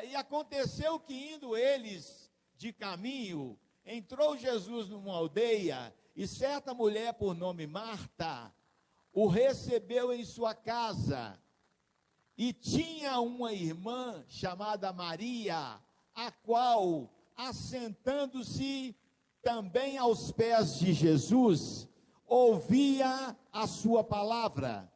E aconteceu que, indo eles de caminho, entrou Jesus numa aldeia, e certa mulher por nome Marta o recebeu em sua casa. E tinha uma irmã chamada Maria, a qual, assentando-se também aos pés de Jesus, ouvia a sua palavra.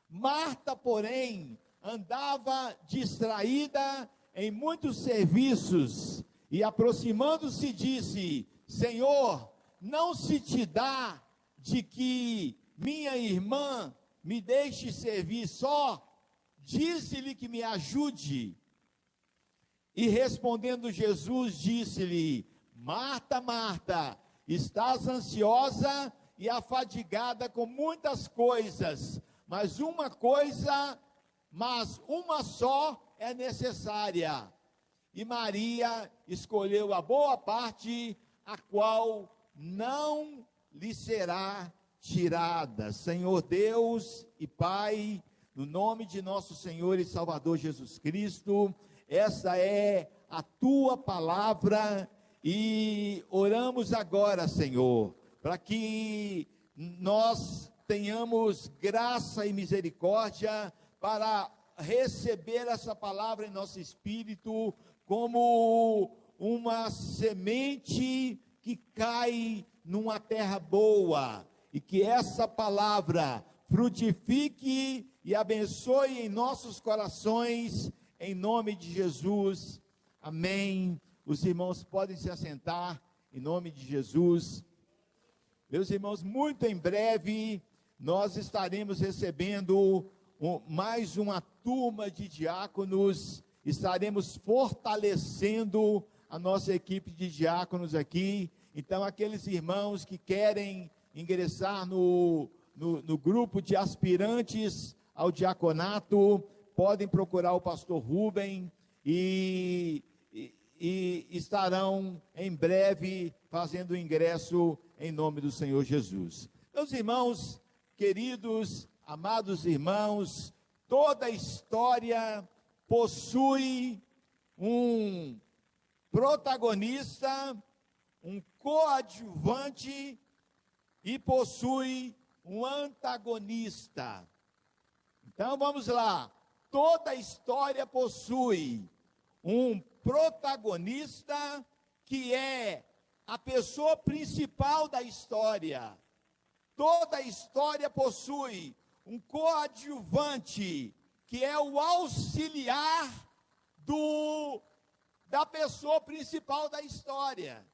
Marta, porém, andava distraída em muitos serviços, e aproximando-se disse: Senhor, não se te dá de que minha irmã me deixe servir só? Dize-lhe que me ajude. E respondendo Jesus, disse-lhe: Marta, Marta, estás ansiosa e afadigada com muitas coisas, mas uma só é necessária. E Maria escolheu a boa parte, a qual não lhe será tirada. Senhor Deus e Pai, no nome de nosso Senhor e Salvador Jesus Cristo, essa é a tua palavra, e oramos agora, Senhor, para que nós tenhamos graça e misericórdia para receber essa palavra em nosso espírito como uma semente que cai numa terra boa, e que essa palavra frutifique e abençoe em nossos corações, em nome de Jesus, amém. Os irmãos podem se assentar, em nome de Jesus. Meus irmãos, muito em breve, nós estaremos recebendo mais uma turma de diáconos, estaremos fortalecendo a nossa equipe de diáconos aqui. Então, aqueles irmãos que querem ingressar no grupo de aspirantes ao diaconato, podem procurar o pastor Rubem e estarão em breve fazendo o ingresso em nome do Senhor Jesus. Meus irmãos, queridos, amados irmãos, toda história possui um protagonista, um coadjuvante e possui um antagonista. Então vamos lá. Toda história possui um protagonista, que é a pessoa principal da história. Toda história possui um coadjuvante, que é o auxiliar da pessoa principal da história.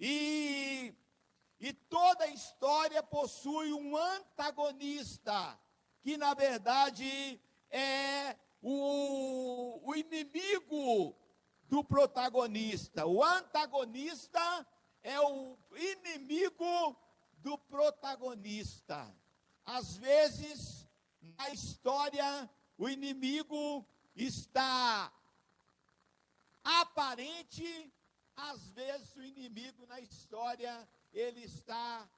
E toda história possui um antagonista, que na verdade é o inimigo do protagonista. O antagonista é o inimigo do protagonista. Às vezes, na história, o inimigo está aparente, às vezes o inimigo na história, ele está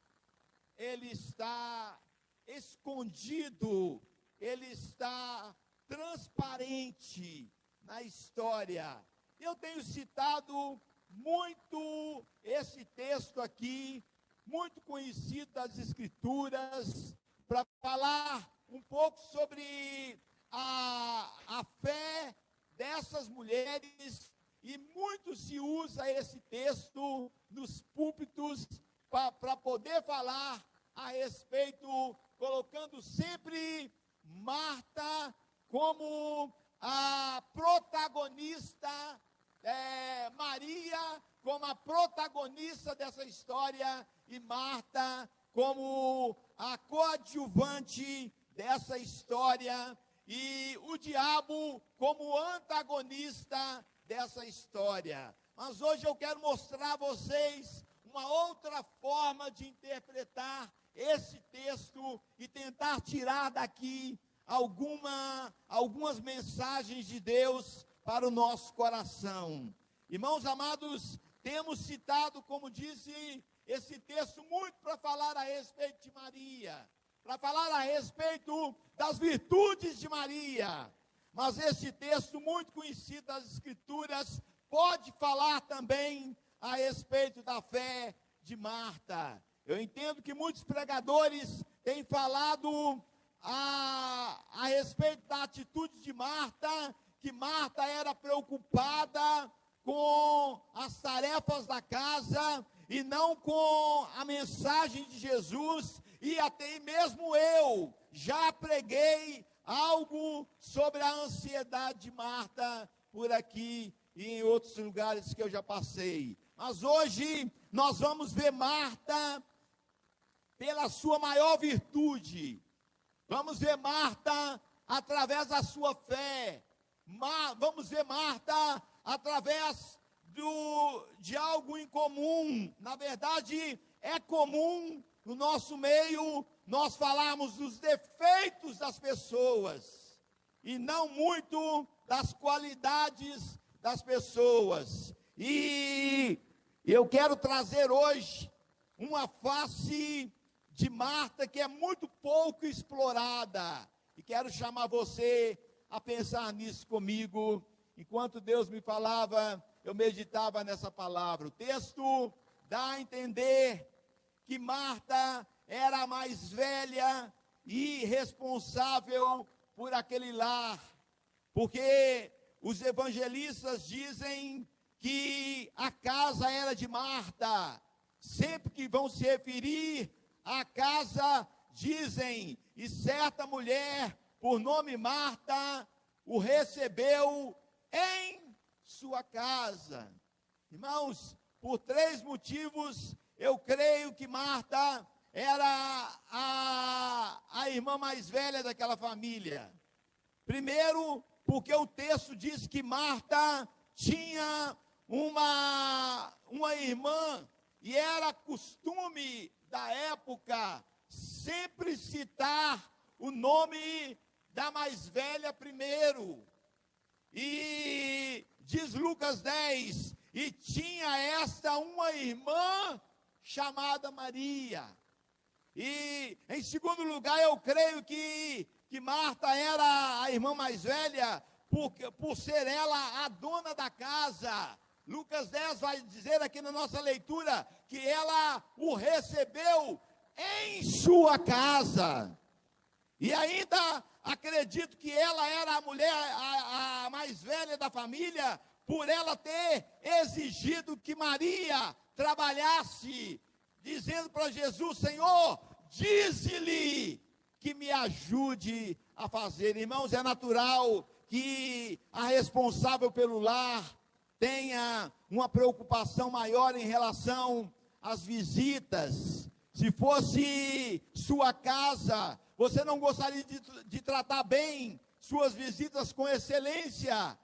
escondido, ele está transparente na história. Eu tenho citado muito esse texto aqui, muito conhecido das Escrituras, para falar um pouco sobre a fé dessas mulheres, e muito se usa esse texto nos púlpitos para poder falar a respeito, colocando sempre Marta como a protagonista, Maria como a protagonista dessa história, e Marta como a coadjuvante dessa história, e o diabo como antagonista dessa história. Mas hoje eu quero mostrar a vocês uma outra forma de interpretar esse texto e tentar tirar daqui algumas mensagens de Deus para o nosso coração. Irmãos amados, temos citado, como disse, esse texto muito para falar a respeito de Maria, para falar a respeito das virtudes de Maria. mas esse texto muito conhecido das Escrituras pode falar também a respeito da fé de Marta. Eu entendo que muitos pregadores têm falado a respeito da atitude de Marta, que Marta era preocupada com as tarefas da casa e não com a mensagem de Jesus, e até mesmo eu já preguei algo sobre a ansiedade de Marta por aqui e em outros lugares que eu já passei. Mas hoje nós vamos ver Marta pela sua maior virtude. Vamos ver Marta através da sua fé. Vamos ver Marta através de algo incomum. Na verdade, é comum no nosso meio nós falarmos dos defeitos das pessoas e não muito das qualidades das pessoas. E eu quero trazer hoje uma face de Marta que é muito pouco explorada, e quero chamar você a pensar nisso comigo. Enquanto Deus me falava, eu meditava nessa palavra. O texto dá a entender que Marta era a mais velha e responsável por aquele lar, porque os evangelistas dizem que a casa era de Marta. Sempre que vão se referir à casa, dizem, e certa mulher, por nome Marta, o recebeu em sua casa. Irmãos, por 3 motivos, eu creio que Marta era a irmã mais velha daquela família. Primeiro, porque o texto diz que Marta tinha uma irmã, e era costume da época sempre citar o nome da mais velha primeiro. E diz Lucas 10, e tinha esta uma irmã chamada Maria. E em segundo lugar, eu creio que Marta era a irmã mais velha, por ser ela a dona da casa. Lucas 10 vai dizer aqui na nossa leitura que ela o recebeu em sua casa. E ainda acredito que ela era a mulher a mais velha da família, por ela ter exigido que Maria trabalhasse, dizendo para Jesus: Senhor, dize-lhe que me ajude a fazer. Irmãos, é natural que a responsável pelo lar tenha uma preocupação maior em relação às visitas. Se fosse sua casa, você não gostaria de tratar bem suas visitas com excelência?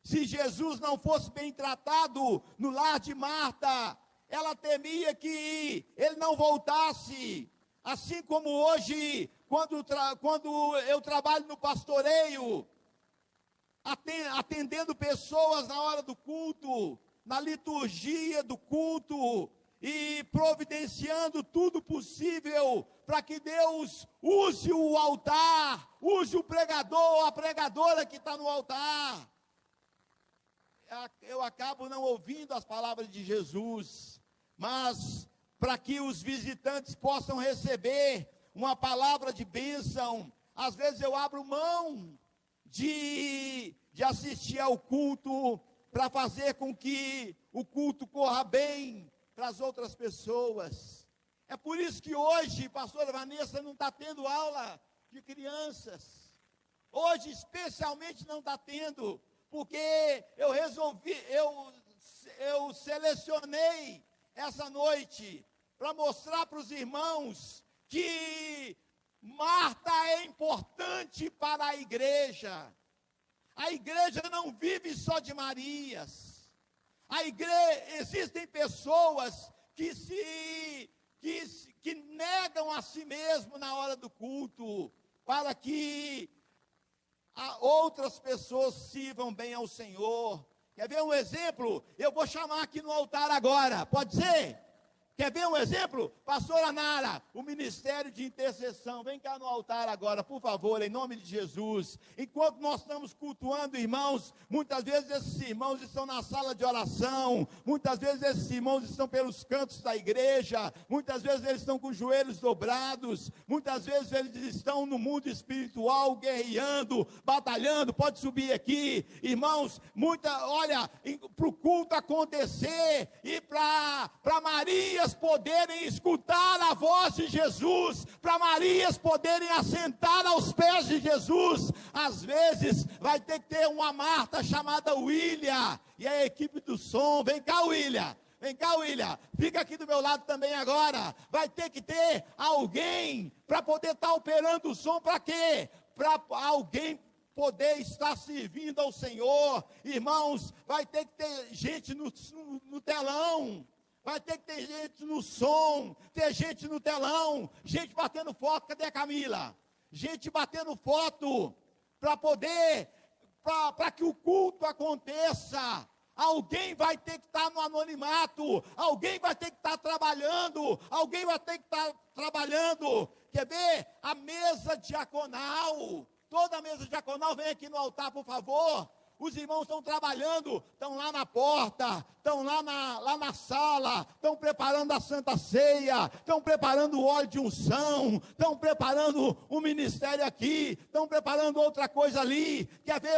Se Jesus não fosse bem tratado no lar de Marta, ela temia que ele não voltasse. Assim como hoje, quando eu trabalho no pastoreio, atendendo pessoas na hora do culto, na liturgia do culto, e providenciando tudo possível para que Deus use o altar, use o pregador, a pregadora que está no altar. Eu acabo não ouvindo as palavras de Jesus, mas para que os visitantes possam receber uma palavra de bênção, às vezes eu abro mão de assistir ao culto para fazer com que o culto corra bem para as outras pessoas. É por isso que hoje, pastora Vanessa, não está tendo aula de crianças. Hoje, especialmente, não está tendo, porque eu resolvi, eu selecionei essa noite para mostrar para os irmãos que Marta é importante para a igreja. A igreja não vive só de Marias. Existem pessoas que negam a si mesmo na hora do culto, para que outras pessoas sirvam bem ao Senhor. Quer ver um exemplo? Eu vou chamar aqui no altar agora, pode ser? Quer ver um exemplo? Pastora Nara, o ministério de intercessão. Vem cá no altar agora, por favor, em nome de Jesus. Enquanto nós estamos cultuando irmãos, muitas vezes esses irmãos estão na sala de oração, muitas vezes esses irmãos estão pelos cantos da igreja, muitas vezes eles estão com os joelhos dobrados, muitas vezes eles estão no mundo espiritual, guerreando, batalhando. Pode subir aqui, irmãos, olha, para o culto acontecer e para Maria poderem escutar a voz de Jesus, para Marias poderem assentar aos pés de Jesus, às vezes vai ter que ter uma Marta chamada William, e a equipe do som. Vem cá, William, fica aqui do meu lado também agora. Vai ter que ter alguém para poder estar operando o som. Para quê? Para alguém poder estar servindo ao Senhor. Irmãos, vai ter que ter gente no telão, vai ter que ter gente no som, ter gente no telão, gente batendo foto. Cadê a Camila? Gente batendo foto, para poder, para que o culto aconteça. Alguém vai ter que estar no anonimato, alguém vai ter que estar trabalhando, Quer ver? A mesa diaconal, toda a mesa diaconal, vem aqui no altar, por favor. Os irmãos estão trabalhando, estão lá na porta, estão lá na sala, estão preparando a Santa Ceia, estão preparando o óleo de unção, estão preparando o ministério aqui, estão preparando outra coisa ali. Quer ver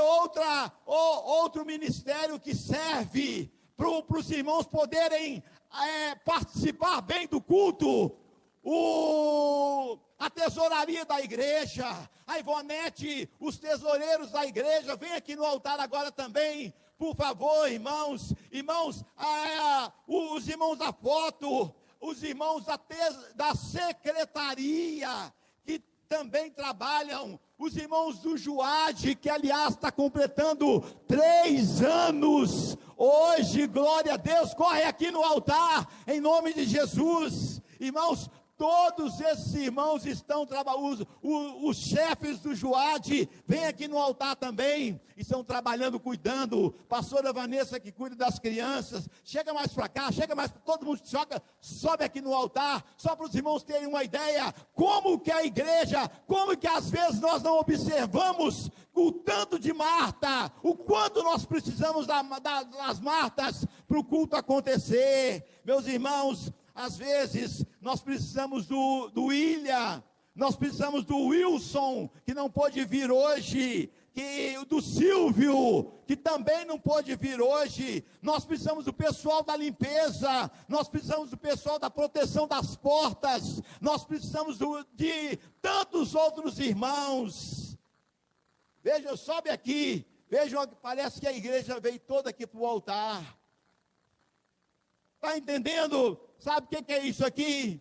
outro ministério que serve para os irmãos poderem participar bem do culto? A tesouraria da igreja, a Ivonete, os tesoureiros da igreja, vem aqui no altar agora também, por favor, irmãos, os irmãos da foto, os irmãos da secretaria, que também trabalham, os irmãos do Juade, que aliás está completando 3 anos, hoje, glória a Deus. Corre aqui no altar, em nome de Jesus, irmãos. Todos esses irmãos estão trabalhando, os chefes do Juade, vem aqui no altar também, estão trabalhando, cuidando. Pastora Vanessa, que cuida das crianças, chega mais para cá, todo mundo sobe aqui no altar, só para os irmãos terem uma ideia, como que a igreja, como que às vezes nós não observamos o tanto de Marta, o quanto nós precisamos das Martas, para o culto acontecer. Meus irmãos, às vezes, nós precisamos do William, nós precisamos do Wilson, que não pôde vir hoje, do Silvio, que também não pôde vir hoje. Nós precisamos do pessoal da limpeza, nós precisamos do pessoal da proteção das portas, nós precisamos de tantos outros irmãos. Vejam, sobe aqui, vejam, parece que a igreja veio toda aqui para o altar. Está entendendo? Sabe o que é isso aqui?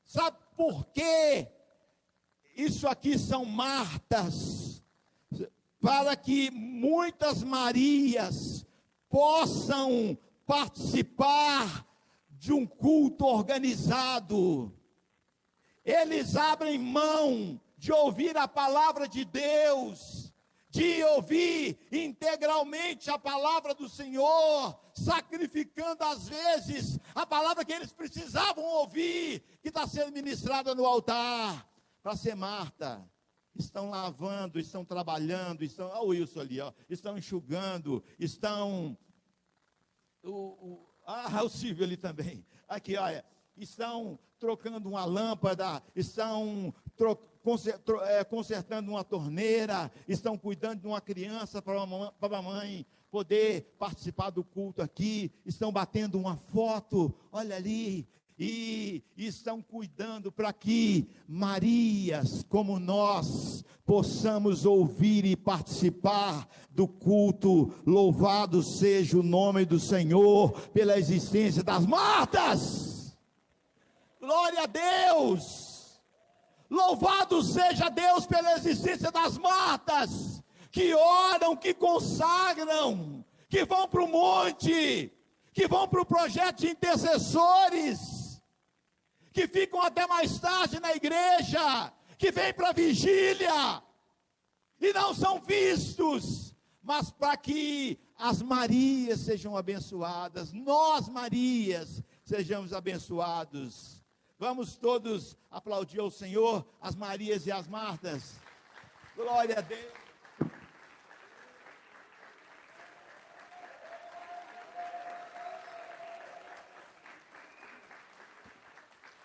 Sabe por quê? Isso aqui são Martas, para que muitas Marias possam participar de um culto organizado. Eles abrem mão de ouvir a palavra de Deus, de ouvir integralmente a palavra do Senhor, sacrificando às vezes a palavra que eles precisavam ouvir, que está sendo ministrada no altar, para ser Marta. Estão lavando, estão trabalhando, olha o Wilson ali, estão enxugando, o Silvio ali também, aqui olha, estão trocando uma lâmpada, estão consertando uma torneira, estão cuidando de uma criança para a mamãe poder participar do culto aqui, estão batendo uma foto, olha ali, e estão cuidando para que Marias como nós possamos ouvir e participar do culto. Louvado seja o nome do Senhor pela existência das Martas. Glória a Deus. Louvado seja Deus pela existência das Martas, que oram, que consagram, que vão para o monte, que vão para o projeto de intercessores, que ficam até mais tarde na igreja, que vêm para a vigília, e não são vistos, mas para que as Marias sejam abençoadas, nós Marias sejamos abençoados. Vamos todos aplaudir ao Senhor, as Marias e as Martas. Glória a Deus.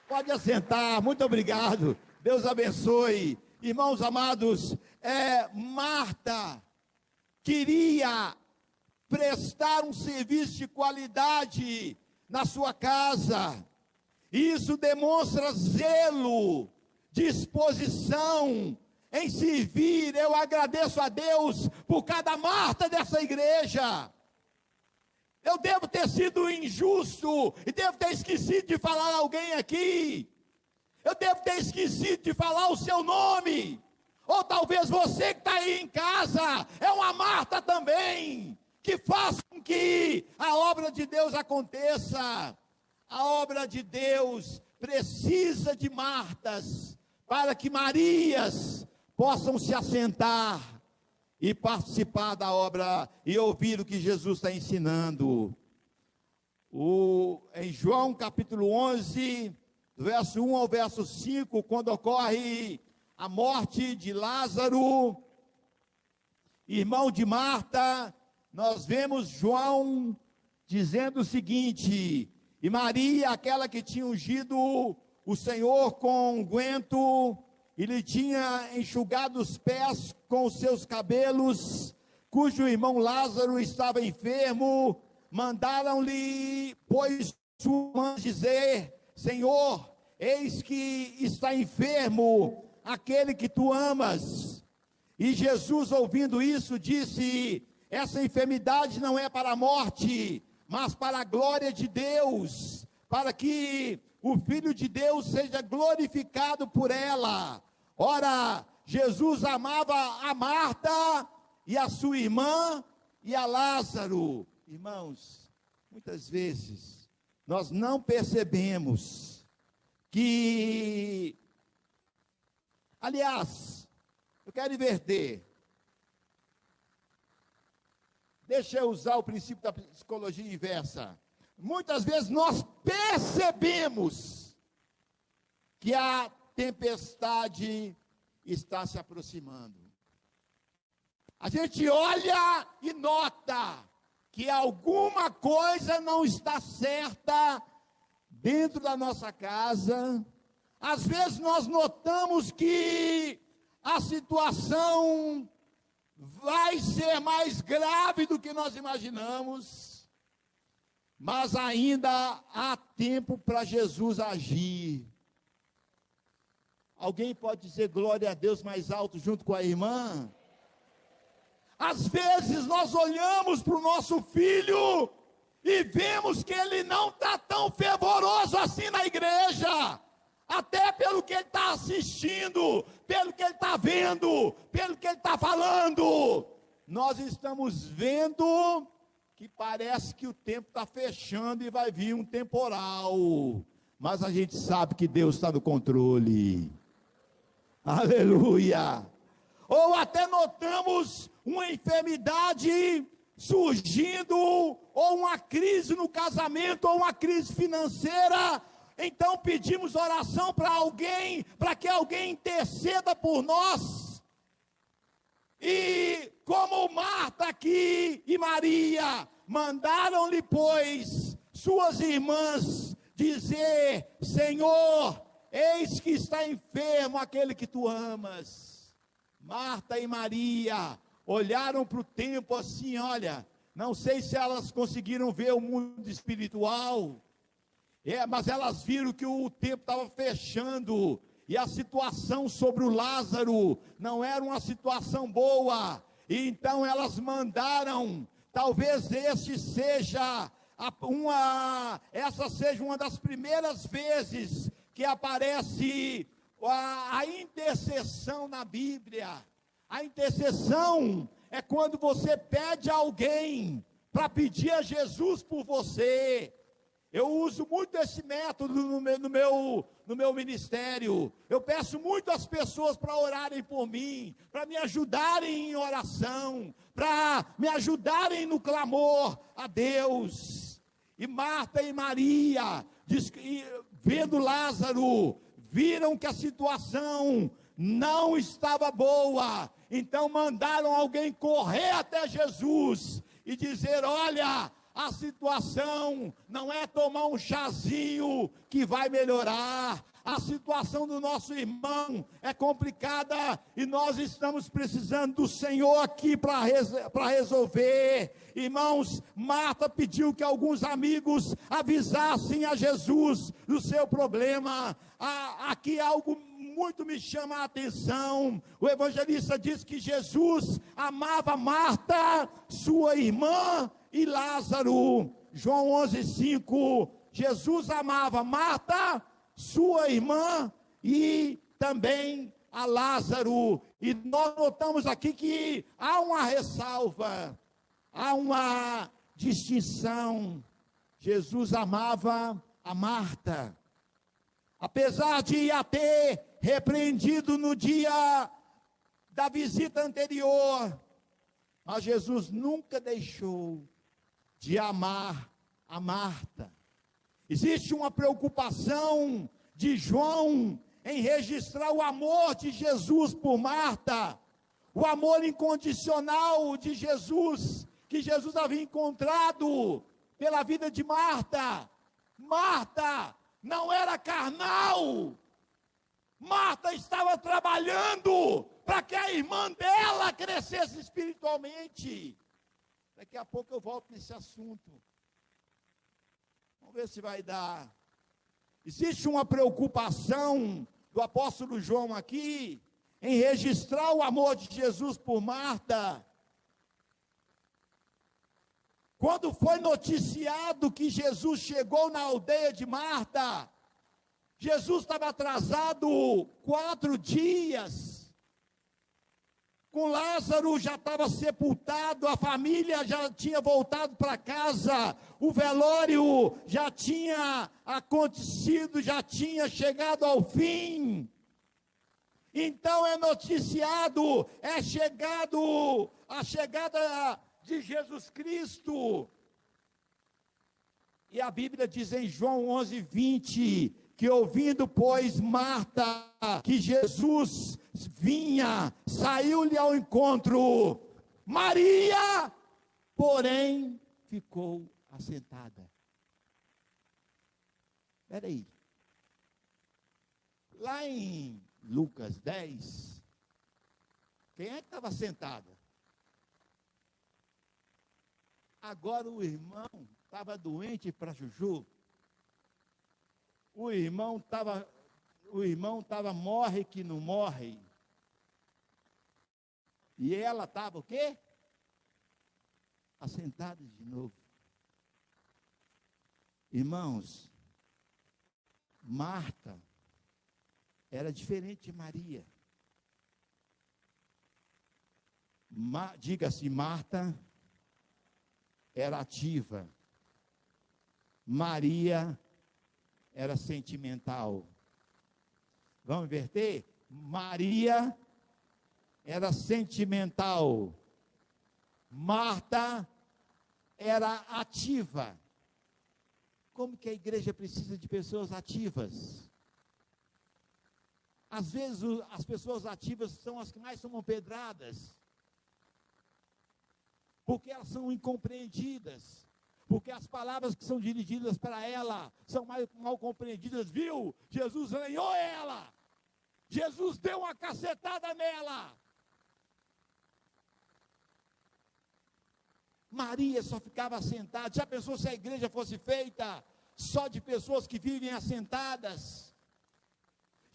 Pode assentar, muito obrigado, Deus abençoe. Irmãos amados, Marta queria prestar um serviço de qualidade na sua casa, e isso demonstra zelo, disposição em servir. Eu agradeço a Deus por cada Marta dessa igreja. Eu devo ter sido injusto, e devo ter esquecido de falar alguém aqui, eu devo ter esquecido de falar o seu nome, ou talvez você que está aí em casa, é uma Marta também, que faz com que a obra de Deus aconteça. A obra de Deus precisa de Martas, para que Marias possam se assentar e participar da obra, e ouvir o que Jesus está ensinando. Em João capítulo 11, do verso 1 ao verso 5, quando ocorre a morte de Lázaro, irmão de Marta, nós vemos João dizendo o seguinte: e Maria, aquela que tinha ungido o Senhor com unguento, e lhe tinha enxugado os pés com os seus cabelos, cujo irmão Lázaro estava enfermo, mandaram-lhe, pois, sua mãe dizer: Senhor, eis que está enfermo aquele que tu amas. E Jesus, ouvindo isso, disse: essa enfermidade não é para a morte, mas para a glória de Deus, para que o Filho de Deus seja glorificado por ela. Ora, Jesus amava a Marta e a sua irmã e a Lázaro. Irmãos, muitas vezes nós não percebemos que, aliás, eu quero inverter. Deixa eu usar o princípio da psicologia inversa. Muitas vezes nós percebemos que a tempestade está se aproximando. A gente olha e nota que alguma coisa não está certa dentro da nossa casa. Às vezes nós notamos que a situação vai ser mais grave do que nós imaginamos, mas ainda há tempo para Jesus agir. Alguém pode dizer glória a Deus mais alto junto com a irmã? Às vezes nós olhamos para o nosso filho e vemos que ele não está tão fervoroso assim na igreja, até pelo que ele está assistindo, pelo que ele está vendo, pelo que ele está falando. Nós estamos vendo que parece que o tempo está fechando e vai vir um temporal, mas a gente sabe que Deus está no controle. Aleluia! Ou até notamos uma enfermidade surgindo, ou uma crise no casamento, ou uma crise financeira. Então pedimos oração para alguém, para que alguém interceda por nós. E como Marta aqui e Maria, mandaram-lhe, pois, suas irmãs dizer: Senhor, eis que está enfermo aquele que tu amas. Marta e Maria olharam para o tempo assim, olha, não sei se elas conseguiram ver o mundo espiritual, mas elas viram que o tempo estava fechando, e a situação sobre o Lázaro não era uma situação boa, e então elas mandaram, talvez essa seja uma das primeiras vezes que aparece a intercessão na Bíblia. A intercessão é quando você pede a alguém para pedir a Jesus por você. Eu uso muito esse método no meu ministério. Eu peço muito às pessoas para orarem por mim, para me ajudarem em oração, para me ajudarem no clamor a Deus. E Marta e Maria, vendo Lázaro, viram que a situação não estava boa, então mandaram alguém correr até Jesus e dizer: olha, a situação não é tomar um chazinho que vai melhorar, a situação do nosso irmão é complicada e nós estamos precisando do Senhor aqui para resolver. Irmãos, Marta pediu que alguns amigos avisassem a Jesus do seu problema. Aqui algo muito me chama a atenção. O evangelista diz que Jesus amava Marta, sua irmã, e Lázaro. João 11:5. Jesus amava Marta, sua irmã, e também a Lázaro. E nós notamos aqui que há uma ressalva, há uma distinção. Jesus amava a Marta, apesar de a ter repreendido no dia da visita anterior, mas Jesus nunca deixou de amar a Marta. Existe uma preocupação de João em registrar o amor de Jesus por Marta, o amor incondicional de Jesus, que Jesus havia encontrado pela vida de Marta. Marta não era carnal, Marta estava trabalhando para que a irmã dela crescesse espiritualmente. Daqui a pouco eu volto nesse assunto. Vamos ver se vai dar. Existe uma preocupação do apóstolo João aqui em registrar o amor de Jesus por Marta. Quando foi noticiado que Jesus chegou na aldeia de Marta, Jesus estava atrasado 4 dias. Com Lázaro já estava sepultado, a família já tinha voltado para casa, o velório já tinha acontecido, já tinha chegado ao fim. Então é noticiado, é chegado a chegada de Jesus Cristo. E a Bíblia diz em João 11:20, que ouvindo, pois, Marta, que Jesus vinha, saiu-lhe ao encontro. Maria, porém, ficou assentada. Espera aí. Lá em Lucas 10, quem é que estava sentada? Agora o irmão estava doente para chuchu. O irmão estava morre que não morre. E ela estava o quê? Assentada de novo. Irmãos, Marta era diferente de Maria. Diga-se, Marta era ativa. Maria era sentimental. Vamos inverter? Maria era sentimental. Marta era ativa. Como que a igreja precisa de pessoas ativas? Às vezes as pessoas ativas são as que mais tomam pedradas, porque elas são incompreendidas. Porque as palavras que são dirigidas para ela são mal compreendidas, viu? Jesus ganhou ela. Jesus deu uma cacetada nela. Maria só ficava assentada. Já pensou se a igreja fosse feita só de pessoas que vivem assentadas?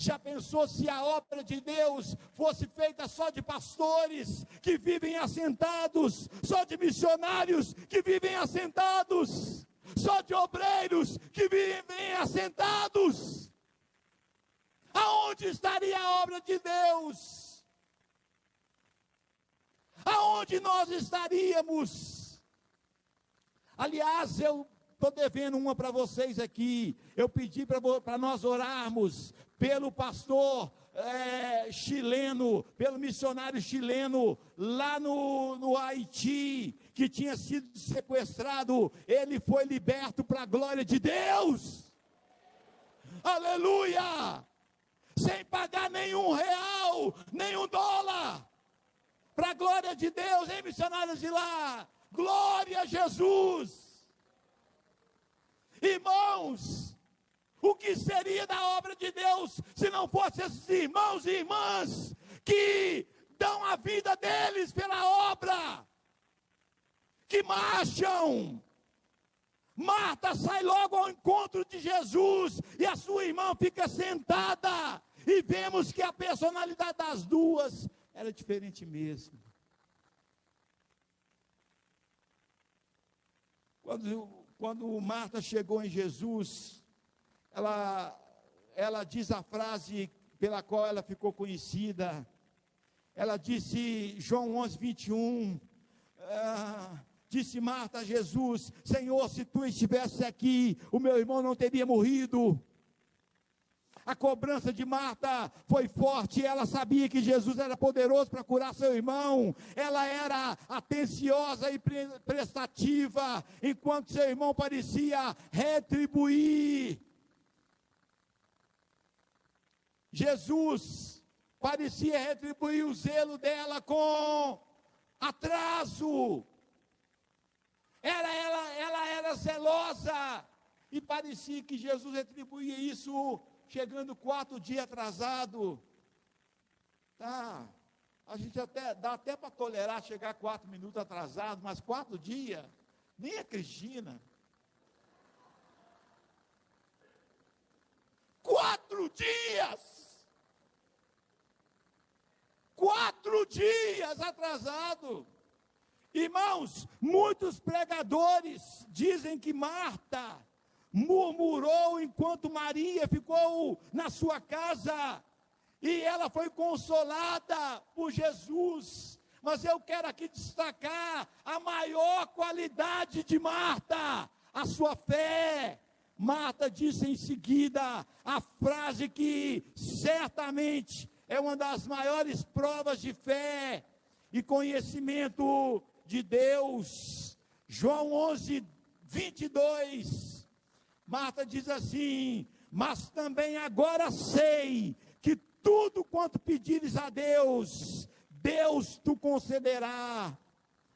Já pensou se a obra de Deus fosse feita só de pastores que vivem assentados, só de missionários que vivem assentados, só de obreiros que vivem assentados? Aonde estaria a obra de Deus? Aonde nós estaríamos? Aliás, eu estou devendo uma para vocês aqui. Eu pedi para nós orarmos pelo pastor chileno, pelo missionário chileno, lá no Haiti, que tinha sido sequestrado. Ele foi liberto para a glória de Deus. Aleluia! Sem pagar nenhum real, nenhum dólar. Para a glória de Deus, hein, missionários de lá? Glória a Jesus! Irmãos, o que seria da obra de Deus se não fossem esses irmãos e irmãs que dão a vida deles pela obra, que marcham? Marta sai logo ao encontro de Jesus e a sua irmã fica sentada, e vemos que a personalidade das duas era diferente mesmo. Quando Marta chegou em Jesus, ela diz a frase pela qual ela ficou conhecida. Ela disse, João 11:21, disse Marta a Jesus: Senhor, se tu estivesse aqui, o meu irmão não teria morrido. A cobrança de Marta foi forte. Ela sabia que Jesus era poderoso para curar seu irmão. Ela era atenciosa e prestativa, enquanto seu irmão parecia retribuir. Jesus parecia retribuir o zelo dela com atraso. Ela era zelosa, e parecia que Jesus retribuía isso chegando 4 dias atrasado. Tá, a gente dá até para tolerar chegar 4 minutos atrasado, mas 4 dias, nem a Cristina. 4 dias! 4 dias atrasado. Irmãos, muitos pregadores dizem que Marta murmurou enquanto Maria ficou na sua casa, e ela foi consolada por Jesus. Mas eu quero aqui destacar a maior qualidade de Marta, a sua fé. Marta disse em seguida a frase que certamente é uma das maiores provas de fé e conhecimento de Deus. João 11:22, Marta diz assim: mas também agora sei que tudo quanto pedires a Deus, Deus te concederá.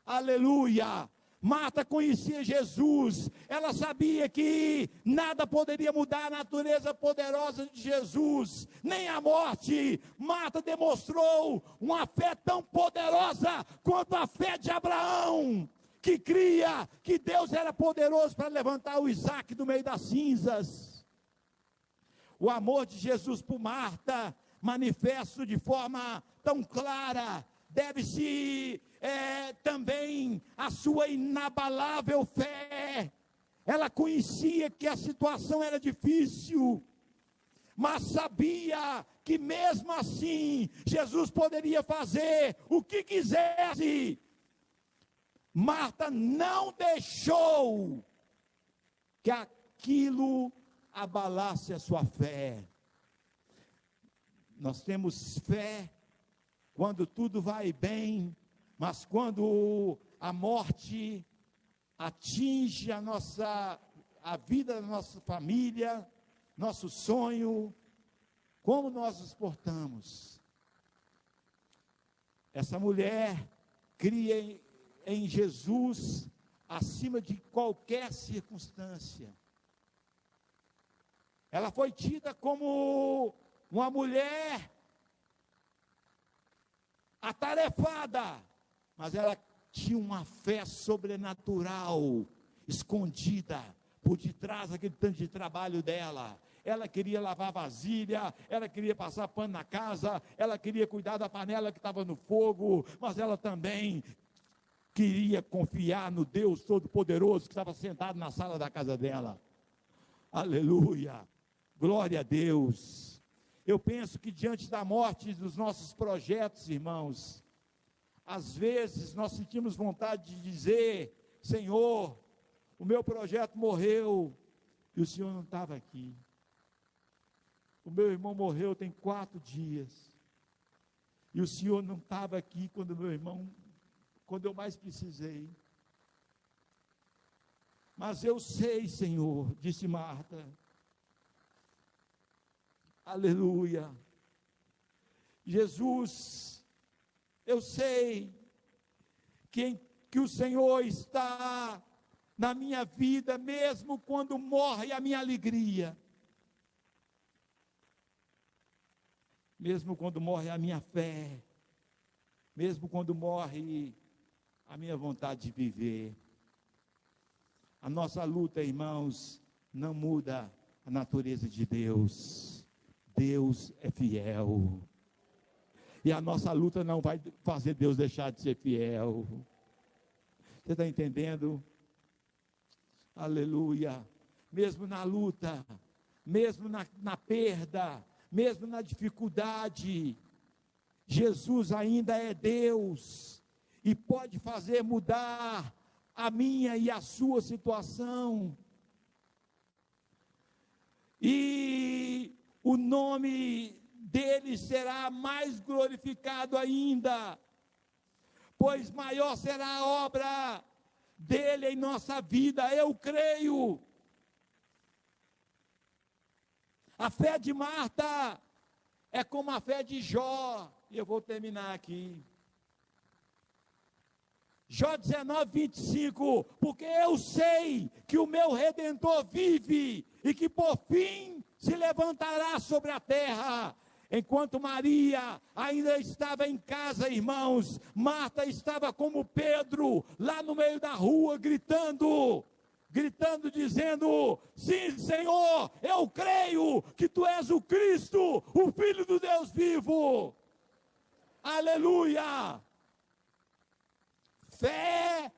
Aleluia! Marta conhecia Jesus, ela sabia que nada poderia mudar a natureza poderosa de Jesus, nem a morte. Marta demonstrou uma fé tão poderosa quanto a fé de Abraão, que cria que Deus era poderoso para levantar o Isaac do meio das cinzas. O amor de Jesus por Marta, manifesto de forma tão clara, deve-se também a sua inabalável fé. Ela conhecia que a situação era difícil, mas sabia que mesmo assim, Jesus poderia fazer o que quisesse. Marta não deixou que aquilo abalasse a sua fé. Nós temos fé quando tudo vai bem, mas quando a morte atinge a vida da nossa família, nosso sonho, como nós nos portamos? Essa mulher cria em Jesus acima de qualquer circunstância. Ela foi tida como uma mulher atarefada, mas ela tinha uma fé sobrenatural, escondida por detrás daquele tanto de trabalho dela. Ela queria lavar vasilha, ela queria passar pano na casa, ela queria cuidar da panela que estava no fogo, mas ela também queria confiar no Deus Todo-Poderoso que estava sentado na sala da casa dela. Aleluia, glória a Deus. Eu penso que diante da morte dos nossos projetos, irmãos, às vezes nós sentimos vontade de dizer: Senhor, o meu projeto morreu e o senhor não estava aqui. O meu irmão morreu tem 4 dias. E o senhor não estava aqui quando eu mais precisei. Mas eu sei, Senhor, disse Marta. Aleluia. Jesus, eu sei que o Senhor está na minha vida, mesmo quando morre a minha alegria. Mesmo quando morre a minha fé, mesmo quando morre a minha vontade de viver. A nossa luta, irmãos, não muda a natureza de Deus. Deus é fiel. E a nossa luta não vai fazer Deus deixar de ser fiel. Você está entendendo? Aleluia. Mesmo na luta, mesmo na perda, mesmo na dificuldade, Jesus ainda é Deus e pode fazer mudar a minha e a sua situação. E o nome dele será mais glorificado ainda, pois maior será a obra dele em nossa vida, eu creio. A fé de Marta é como a fé de Jó, e eu vou terminar aqui. Jó 19, 25, porque eu sei que o meu Redentor vive, e que por fim se levantará sobre a terra. Enquanto Maria ainda estava em casa, irmãos, Marta estava como Pedro, lá no meio da rua, gritando, dizendo: sim, Senhor, eu creio que Tu és o Cristo, o Filho do Deus vivo. Aleluia! Fé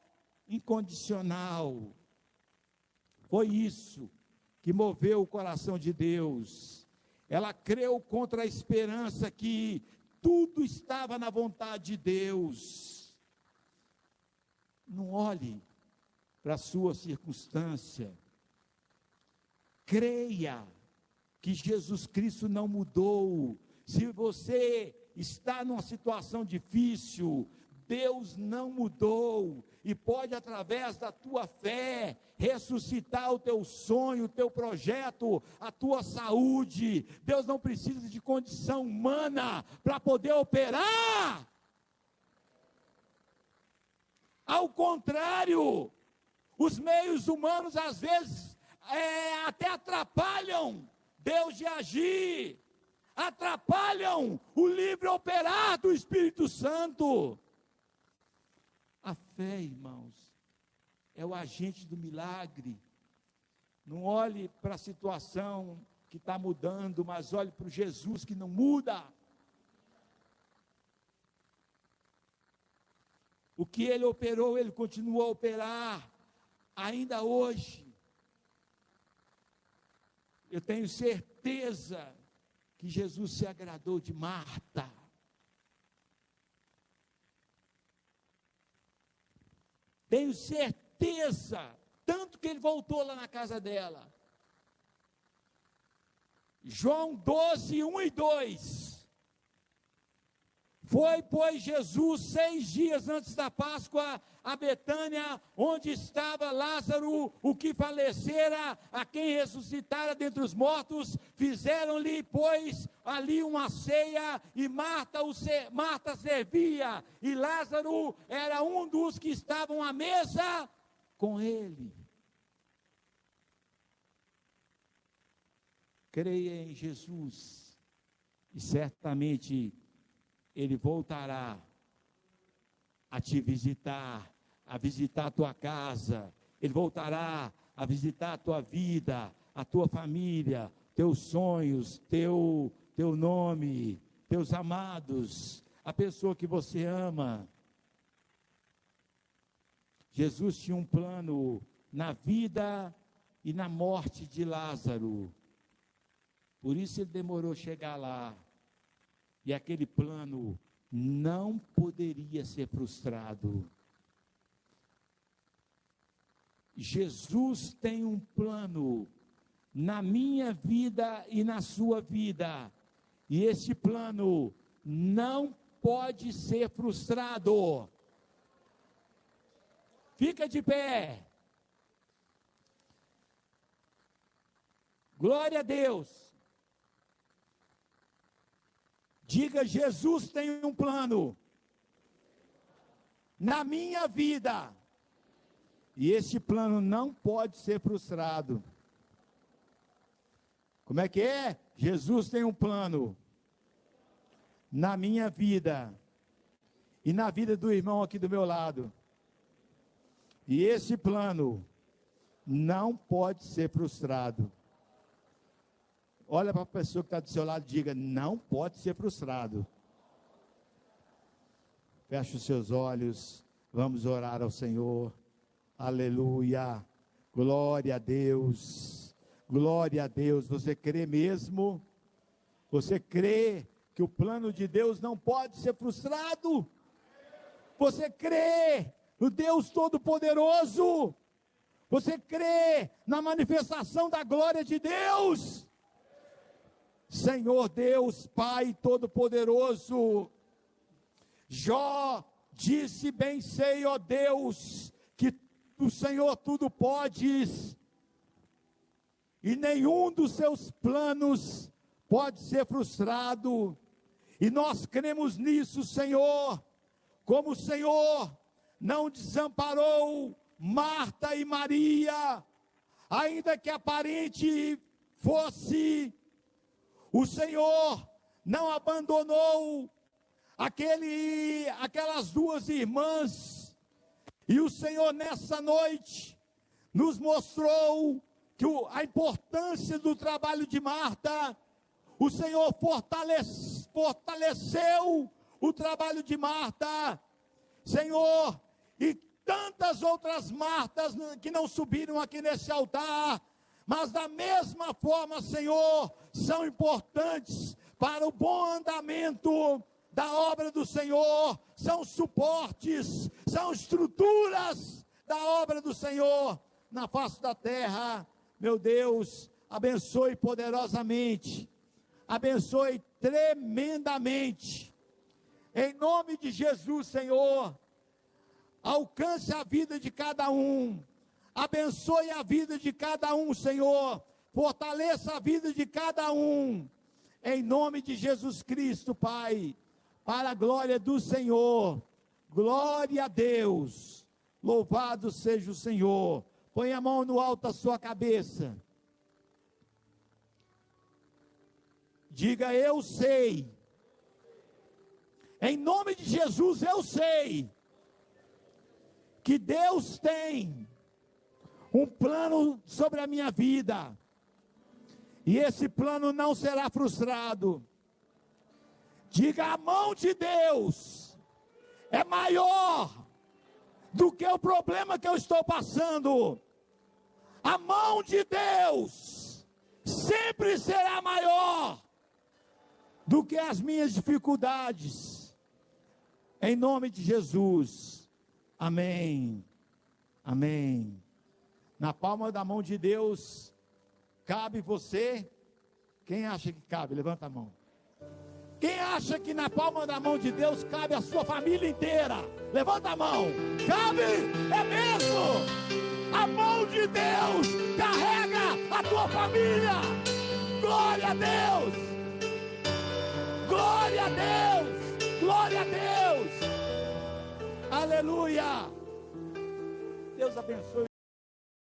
incondicional. Foi isso que moveu o coração de Deus. Ela creu contra a esperança que tudo estava na vontade de Deus. Não olhe para a sua circunstância. Creia que Jesus Cristo não mudou. Se você está numa situação difícil, Deus não mudou, e pode, através da tua fé, ressuscitar o teu sonho, o teu projeto, a tua saúde. Deus não precisa de condição humana para poder operar. Ao contrário, os meios humanos às vezes até atrapalham Deus de agir, atrapalham o livre operar do Espírito Santo. A fé, irmãos, é o agente do milagre. Não olhe para a situação que está mudando, mas olhe para o Jesus que não muda. O que Ele operou, Ele continua a operar, ainda hoje. Eu tenho certeza que Jesus se agradou de Marta. Tenho certeza, tanto que ele voltou lá na casa dela. João 12, 1 e 2. Foi, pois, Jesus 6 dias antes da Páscoa a Betânia, onde estava Lázaro, o que falecera, a quem ressuscitara dentre os mortos. Fizeram-lhe, pois, ali uma ceia, e Marta servia, e Lázaro era um dos que estavam à mesa com ele. Creia em Jesus, e certamente Ele voltará a te visitar, a visitar a tua casa. Ele voltará a visitar a tua vida, a tua família, teus sonhos, teu nome, teus amados, a pessoa que você ama. Jesus tinha um plano na vida e na morte de Lázaro. Por isso ele demorou a chegar lá. E aquele plano não poderia ser frustrado. Jesus tem um plano na minha vida e na sua vida, e esse plano não pode ser frustrado. Fica de pé. Glória a Deus. Diga: Jesus tem um plano na minha vida, e esse plano não pode ser frustrado. Como é que é? Jesus tem um plano na minha vida e na vida do irmão aqui do meu lado, e esse plano não pode ser frustrado. Olha para a pessoa que está do seu lado e diga: não pode ser frustrado. Feche os seus olhos, vamos orar ao Senhor. Aleluia, glória a Deus, glória a Deus. Você crê mesmo? Você crê que o plano de Deus não pode ser frustrado? Você crê no Deus Todo-Poderoso? Você crê na manifestação da glória de Deus? Senhor Deus, Pai Todo-Poderoso, Jó disse: bem sei, ó Deus, que o Senhor tudo podes, e nenhum dos seus planos pode ser frustrado, e nós cremos nisso, Senhor, como o Senhor não desamparou Marta e Maria, ainda que aparente fosse, o Senhor não abandonou aquelas duas irmãs, e o Senhor nessa noite nos mostrou que a importância do trabalho de Marta. O Senhor fortaleceu o trabalho de Marta, Senhor, e tantas outras Martas que não subiram aqui nesse altar, mas da mesma forma, Senhor, são importantes para o bom andamento da obra do Senhor, são suportes, são estruturas da obra do Senhor na face da terra. Meu Deus, abençoe poderosamente, abençoe tremendamente, em nome de Jesus, Senhor, alcance a vida de cada um, abençoe a vida de cada um, Senhor, fortaleça a vida de cada um, em nome de Jesus Cristo, Pai, para a glória do Senhor. Glória a Deus, louvado seja o Senhor. Põe a mão no alto da sua cabeça, diga: eu sei, em nome de Jesus, eu sei, que Deus tem um plano sobre a minha vida, e esse plano não será frustrado. Diga: a mão de Deus é maior do que o problema que eu estou passando. A mão de Deus sempre será maior do que as minhas dificuldades, em nome de Jesus. Amém, amém. Na palma da mão de Deus cabe você. Quem acha que cabe? Levanta a mão. Quem acha que na palma da mão de Deus cabe a sua família inteira? Levanta a mão. Cabe? É mesmo. A mão de Deus carrega a tua família. Glória a Deus. Glória a Deus. Glória a Deus. Aleluia. Deus abençoe.